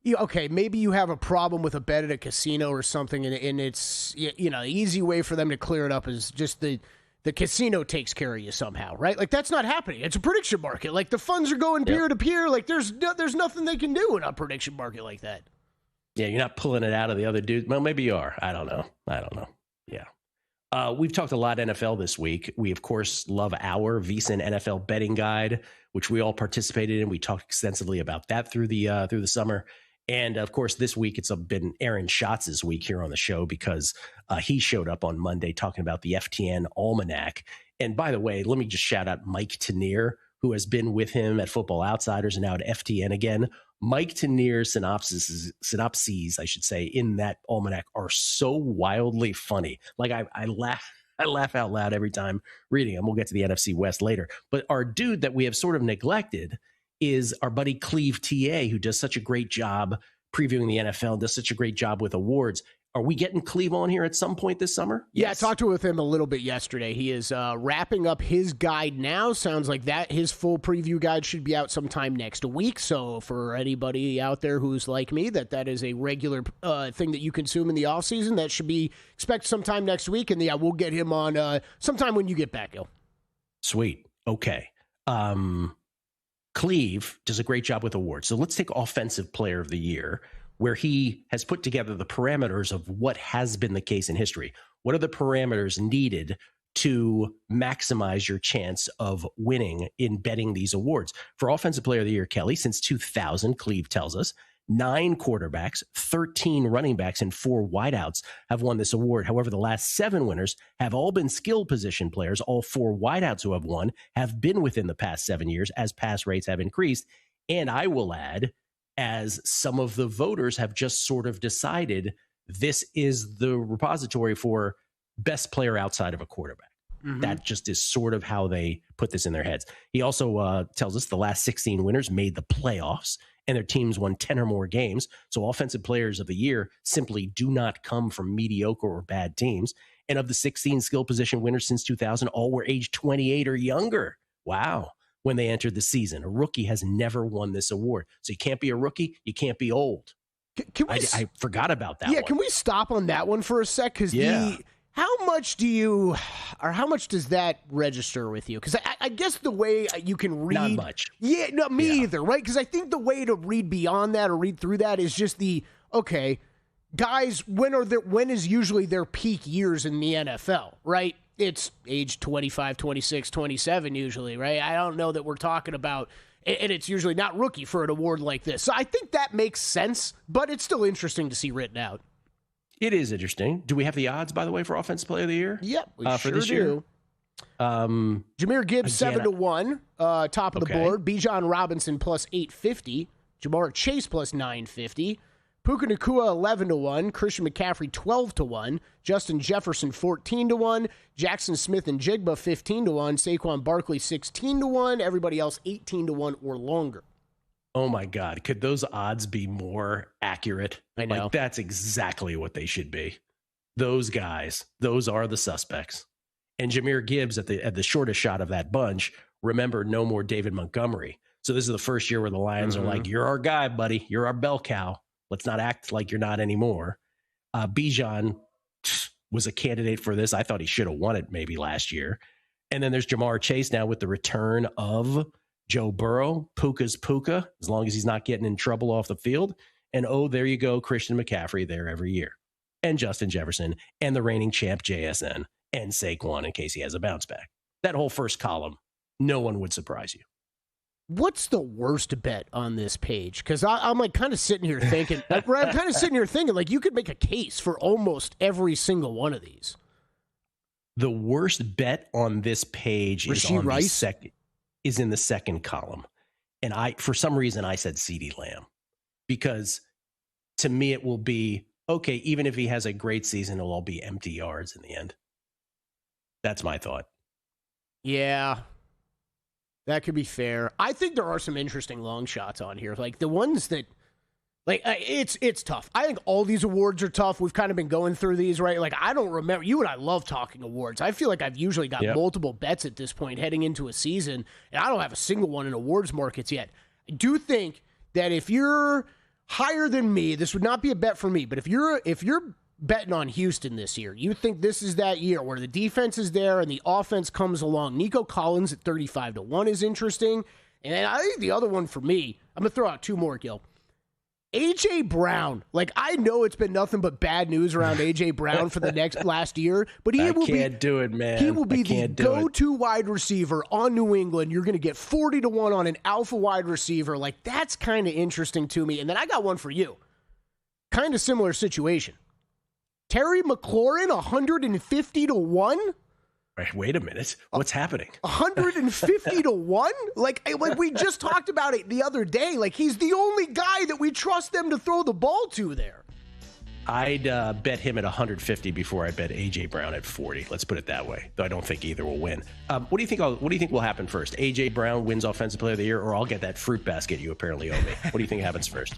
okay, maybe you have a problem with a bet at a casino or something, and it's, the easy way for them to clear it up is just the casino takes care of you somehow, right? Like, that's not happening. It's a prediction market. Like, the funds are going peer to peer. Like, there's nothing they can do in a prediction market like that. Yeah, you're not pulling it out of the other dude. Well, maybe you are. I don't know. Yeah. We've talked a lot NFL this week. We, of course, love our VSiN NFL betting guide, which we all participated in. We talked extensively about that through the summer. And of course, this week it's been Aaron Schatz's week here on the show because he showed up on Monday talking about the FTN Almanac. And by the way, let me just shout out Mike Tenier, who has been with him at Football Outsiders and now at FTN again. Mike Tenier's synopses, I should say, in that almanac are so wildly funny. Like I laugh out loud every time reading them. We'll get to the NFC West later. But our dude that we have sort of neglected is our buddy Cleve TA, who does such a great job previewing the NFL and does such a great job with awards. Are we getting Cleve on here at some point this summer? Yeah, yes. I talked with him a little bit yesterday. He is wrapping up his guide now. Sounds like his full preview guide should be out sometime next week. So for anybody out there who's like me, that is a regular thing that you consume in the offseason, that should be expect sometime next week. And yeah, we'll get him on sometime when you get back, Gil. Sweet. Okay. Cleve does a great job with awards. So let's take Offensive Player of the Year, where he has put together the parameters of what has been the case in history. What are the parameters needed to maximize your chance of winning in betting these awards? For Offensive Player of the Year, Kelly, since 2000, Cleve tells us, 9 quarterbacks, 13 running backs, and 4 wideouts have won this award. However, the last 7 winners have all been skill position players. All 4 wideouts who have won have been within the past 7 years as pass rates have increased. And I will add, as some of the voters have just sort of decided, this is the repository for best player outside of a quarterback. Mm-hmm. That just is sort of how they put this in their heads. He also tells us the last 16 winners made the playoffs and their teams won 10 or more games. So Offensive Players of the Year simply do not come from mediocre or bad teams. And of the 16 skill position winners since 2000, all were age 28 or younger. Wow. When they entered the season, a rookie has never won this award. So you can't be a rookie. You can't be old. I forgot about that. Yeah. One. Can we stop on that one for a sec? Because how much does that register with you? Because I guess the way you can read, not much. Yeah, no, me either, right? Because I think the way to read beyond that or read through that is just guys, when is usually their peak years in the NFL, right? It's age 25, 26, 27 usually, right? I don't know that we're talking about, and it's usually not rookie for an award like this. So I think that makes sense, but it's still interesting to see written out. It is interesting. Do we have the odds, by the way, for Offensive Player of the Year? Yep, we for sure this do. Year? Jahmyr Gibbs, 7-1, top of the board. Bijan Robinson plus 850. Jamar Chase plus 950. Puka Nacua, 11-1. Christian McCaffrey, 12-1. Justin Jefferson, 14-1. Jackson Smith and Jigba, 15-1. Saquon Barkley, 16-1. Everybody else, 18-1 or longer. Oh my God. Could those odds be more accurate? I know. Like, that's exactly what they should be. Those guys, those are the suspects. And Jahmyr Gibbs at the shortest shot of that bunch, remember, no more David Montgomery. So this is the first year where the Lions are like, you're our guy, buddy. You're our bell cow. Let's not act like you're not anymore. Bijan was a candidate for this. I thought he should have won it maybe last year. And then there's Jamar Chase now with the return of Joe Burrow. Puka's Puka, as long as he's not getting in trouble off the field. And there you go, Christian McCaffrey there every year. And Justin Jefferson and the reigning champ JSN and Saquon in case he has a bounce back. That whole first column, no one would surprise you. What's the worst bet on this page? Because I'm like kind of sitting here thinking, like you could make a case for almost every single one of these. The worst bet on this page is in the second column. And for some reason, I said CeeDee Lamb. Because to me, it will be, okay, even if he has a great season, it'll all be empty yards in the end. That's my thought. Yeah. That could be fair. I think there are some interesting long shots on here. Like the ones that, it's tough. I think all these awards are tough. We've kind of been going through these, right? Like, I don't remember. You and I love talking awards. I feel like I've usually got multiple bets at this point heading into a season, and I don't have a single one in awards markets yet. I do think that if you're higher than me, this would not be a bet for me, but if you're betting on Houston this year, you think this is that year where the defense is there and the offense comes along. Nico Collins at 35-1 is interesting. And I think the other one for me, I'm going to throw out 2 more, Gil. A.J. Brown, like, I know it's been nothing but bad news around A.J. Brown for the last year, but he can't do it, man. He will be the go-to wide receiver on New England. You're going to get 40-1 on an alpha wide receiver. Like, that's kind of interesting to me. And then I got one for you. Kind of similar situation. Terry McLaurin, 150-1? Wait a minute. What's happening? 150-1? Like we just talked about it the other day. Like, he's the only guy that we trust them to throw the ball to there. I'd bet him at 150 before I bet A.J. Brown at 40. Let's put it that way. Though I don't think either will win. What do you think will happen first? A.J. Brown wins Offensive Player of the Year, or I'll get that fruit basket you apparently owe me? What do you think happens first?